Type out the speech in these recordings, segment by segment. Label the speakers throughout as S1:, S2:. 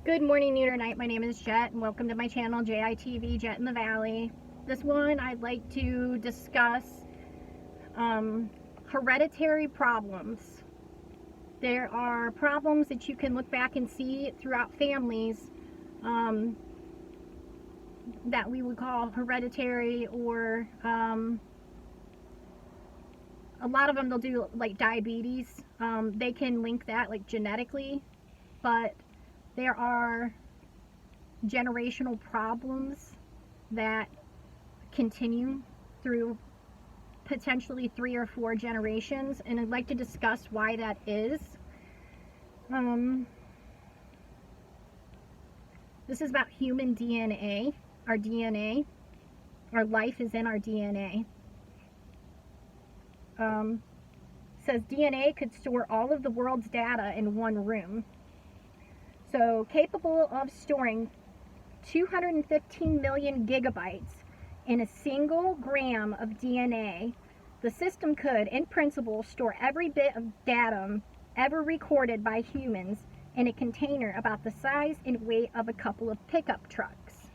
S1: Good morning, noon, or night. My name is Jet, and welcome to my channel, JITV, Jet in the Valley. This one, I'd like to discuss hereditary problems. There are problems that you can look back and see throughout families that we would call hereditary, or a lot of them they'll do like diabetes. They can link that like genetically, but there are generational problems that continue through potentially 3 or 4 generations, and I'd like to discuss why that is. This is about human DNA. Our DNA, our life is in our DNA. Says DNA could store all of the world's data in one room. So capable of storing 215 million gigabytes in a single gram of DNA, the system could, in principle, store every bit of datum ever recorded by humans in a container about the size and weight of a couple of pickup trucks.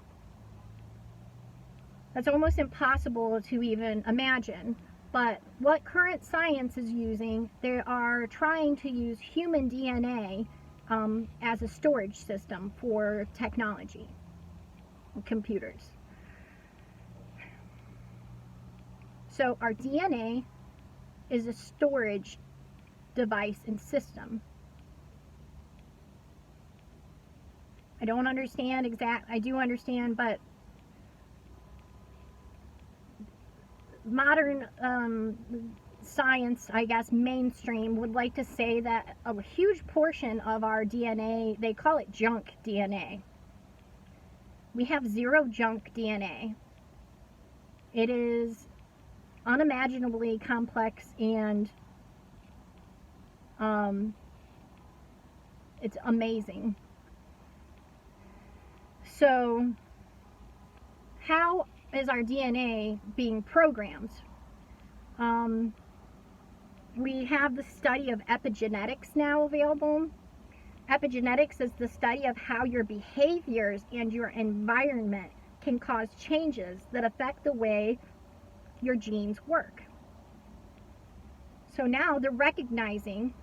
S1: That's almost impossible to even imagine, but what current science is using, they are trying to use human DNA as a storage system for technology, computers. So our DNA is a storage device and system. I don't understand I do understand, but modern science, I guess, mainstream, would like to say that a huge portion of our DNA, they call it junk DNA. We have zero junk DNA. It is unimaginably complex, and it's amazing. So how is our DNA being programmed? We have the study of epigenetics now available. Epigenetics is the study of how your behaviors and your environment can cause changes that affect the way your genes work. So now they're recognizing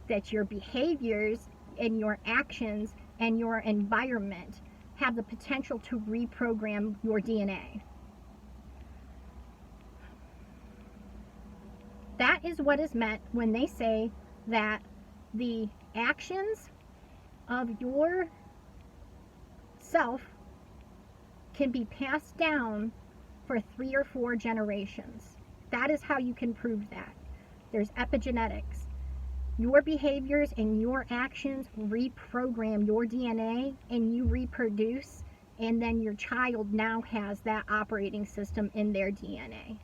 S1: that your behaviors and your actions and your environment have the potential to reprogram your DNA. That is what is meant when they say that the actions of your self can be passed down for 3 or 4 generations. That is how you can prove that. There's epigenetics. Your behaviors and your actions reprogram your DNA, and you reproduce, and then your child now has that operating system in their DNA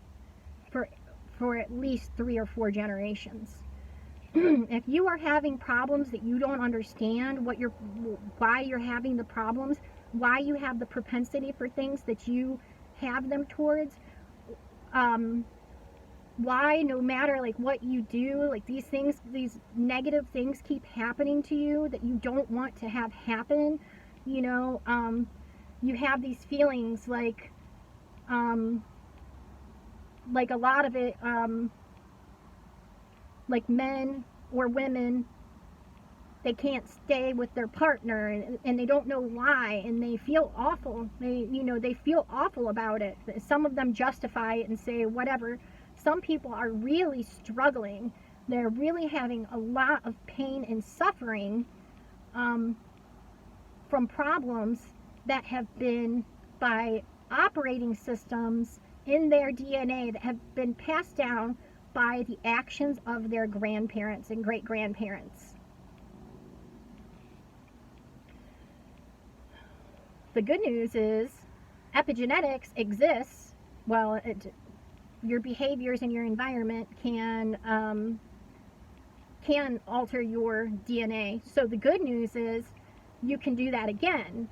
S1: for at least 3 or 4 generations. If you are having problems that you don't understand why you're having the problems, why you have the propensity for things that you have them towards, why no matter like what you do, like these negative things keep happening to you that you don't want to have happen, you have these feelings like a lot of it, like men or women, they can't stay with their partner, and they don't know why, and they feel awful. They feel awful about it. Some of them justify it and say whatever. Some people are really struggling. They're really having a lot of pain and suffering from problems that have been by operating systems in their DNA that have been passed down by the actions of their grandparents and great-grandparents. The good news is epigenetics exists. Well, your behaviors and your environment can alter your DNA. So the good news is you can do that again.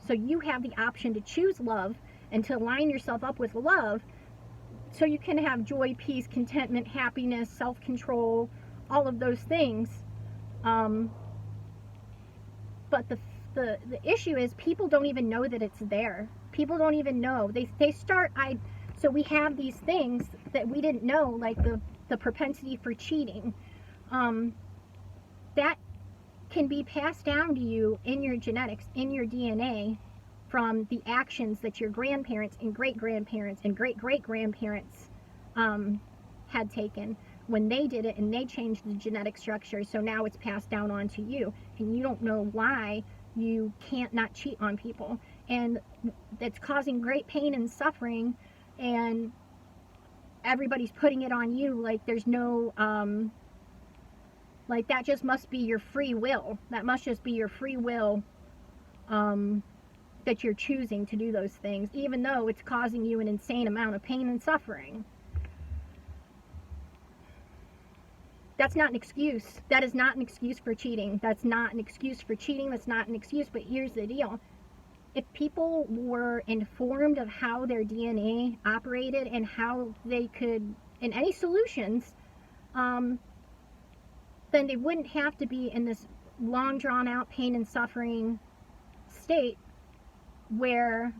S1: So you have the option to choose love and to align yourself up with love, so you can have joy, peace, contentment, happiness, self-control, all of those things. But the issue is people don't even know that it's there. People don't even know. They start, so we have these things that we didn't know, like the propensity for cheating. That can be passed down to you in your genetics, in your DNA, from the actions that your grandparents and great-grandparents and great-great-grandparents had taken when they did it, and they changed the genetic structure, so now it's passed down onto you, and you don't know why you can't not cheat on people, and it's causing great pain and suffering, and everybody's putting it on you like there's no, like that just must be your free will. That must just be your free will, that you're choosing to do those things, even though it's causing you an insane amount of pain and suffering. That's not an excuse. That is not an excuse for cheating. That's not an excuse for cheating. That's not an excuse. But here's the deal. If people were informed of how their DNA operated and how they could, and any solutions, then they wouldn't have to be in this long drawn out pain and suffering state where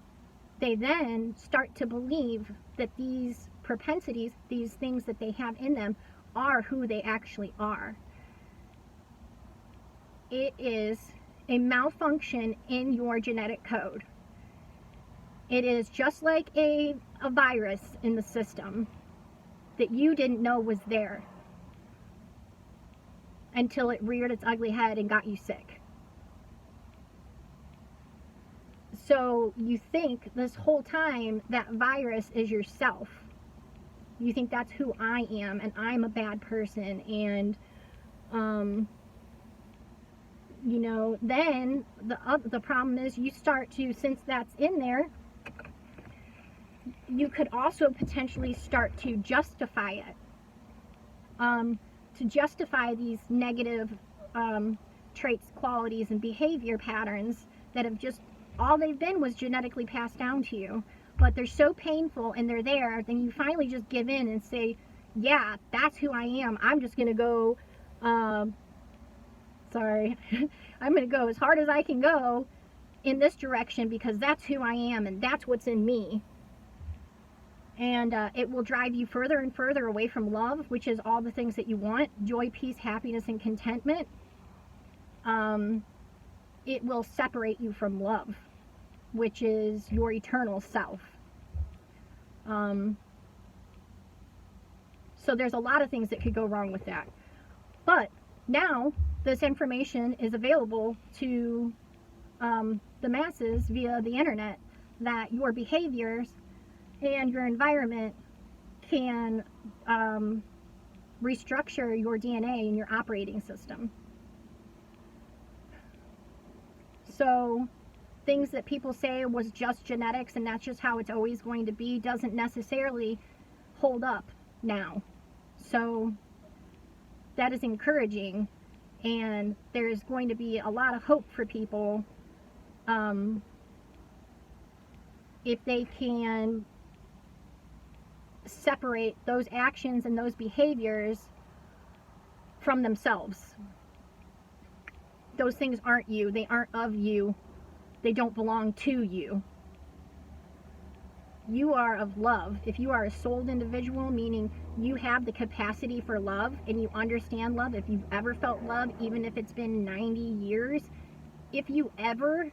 S1: they then start to believe that these propensities, these things that they have in them, are who they actually are. It is a malfunction in your genetic code. It is just like a virus in the system that you didn't know was there until it reared its ugly head and got you sick. So you think this whole time that virus is yourself. You think that's who I am, and I'm a bad person, and you know, then the problem is you start to, since that's in there, you could also potentially start to justify it, to justify these negative traits, qualities, and behavior patterns that have just, all they've been was genetically passed down to you. But they're so painful and they're there, then you finally just give in and say, yeah, that's who I am. I'm just going to go, I'm going to go as hard as I can go in this direction because that's who I am and that's what's in me. And it will drive you further and further away from love, which is all the things that you want: joy, peace, happiness, and contentment. It will separate you from love, which is your eternal self. So there's a lot of things that could go wrong with that. But now this information is available to the masses via the internet, that your behaviors and your environment can restructure your DNA and your operating system. So things that people say was just genetics and that's just how it's always going to be doesn't necessarily hold up now. So that is encouraging, and there's going to be a lot of hope for people if they can separate those actions and those behaviors from themselves. Those things aren't you. They aren't of you. They don't belong to you. You are of love. If you are a souled individual, meaning you have the capacity for love and you understand love, if you've ever felt love, even if it's been 90 years, if you ever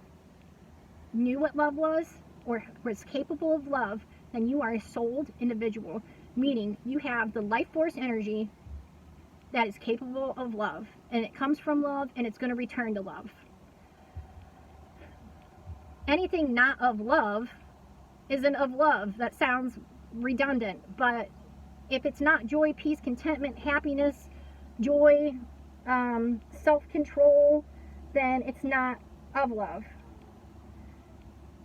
S1: knew what love was or was capable of love, then you are a souled individual, meaning you have the life force energy that is capable of love, and it comes from love, and it's going to return to love. Anything not of love isn't of love. That sounds redundant, but if it's not joy, peace, contentment, happiness, joy, self-control, then it's not of love.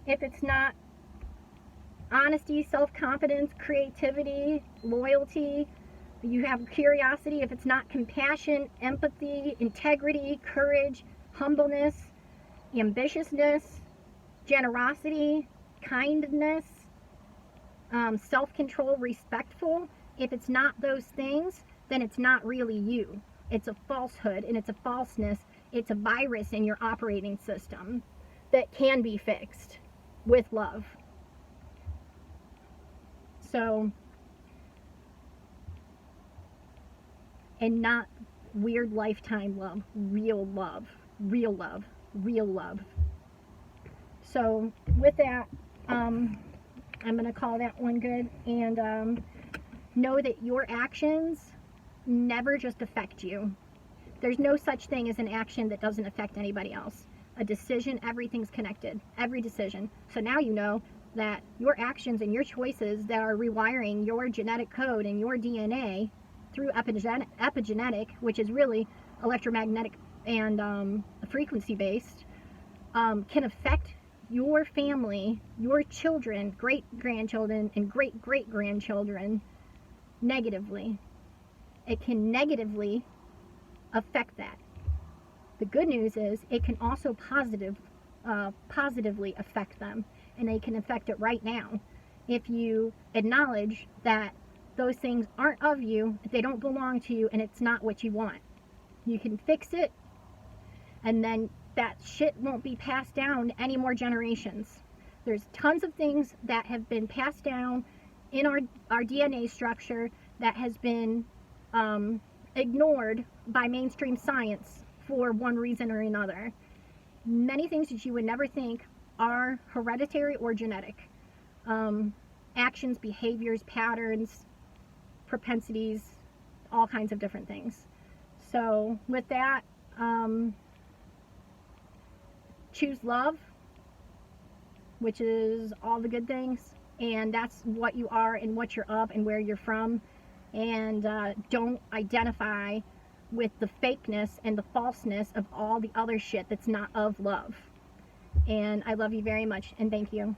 S1: If it's not honesty, self-confidence, creativity, loyalty, you have curiosity, if it's not compassion, empathy, integrity, courage, humbleness, ambitiousness, generosity, kindness, self-control, respectful, if it's not those things, then it's not really you. It's a falsehood and it's a falseness, It's a virus in your operating system that can be fixed with love. So, and not weird lifetime love, real love, real love, real love. So with that, I'm going to call that one good, and know that your actions never just affect you. There's no such thing as an action that doesn't affect anybody else. A decision, everything's connected, every decision. So now you know that your actions and your choices that are rewiring your genetic code and your DNA through epigenetic, which is really electromagnetic and frequency based, can affect your family, your children, great grandchildren, and great great grandchildren negatively. It can negatively affect that. The good news is it can also positively affect them, and they can affect it right now if you acknowledge that those things aren't of you, they don't belong to you, and it's not what you want. You can fix it, and then that shit won't be passed down any more generations. There's tons of things that have been passed down in our DNA structure that has been ignored by mainstream science for one reason or another. Many things that you would never think are hereditary or genetic. Actions, behaviors, patterns, propensities, all kinds of different things. So with that, choose love, which is all the good things, and that's what you are and what you're of and where you're from. And don't identify with the fakeness and the falseness of all the other shit that's not of love. And I love you very much, and thank you.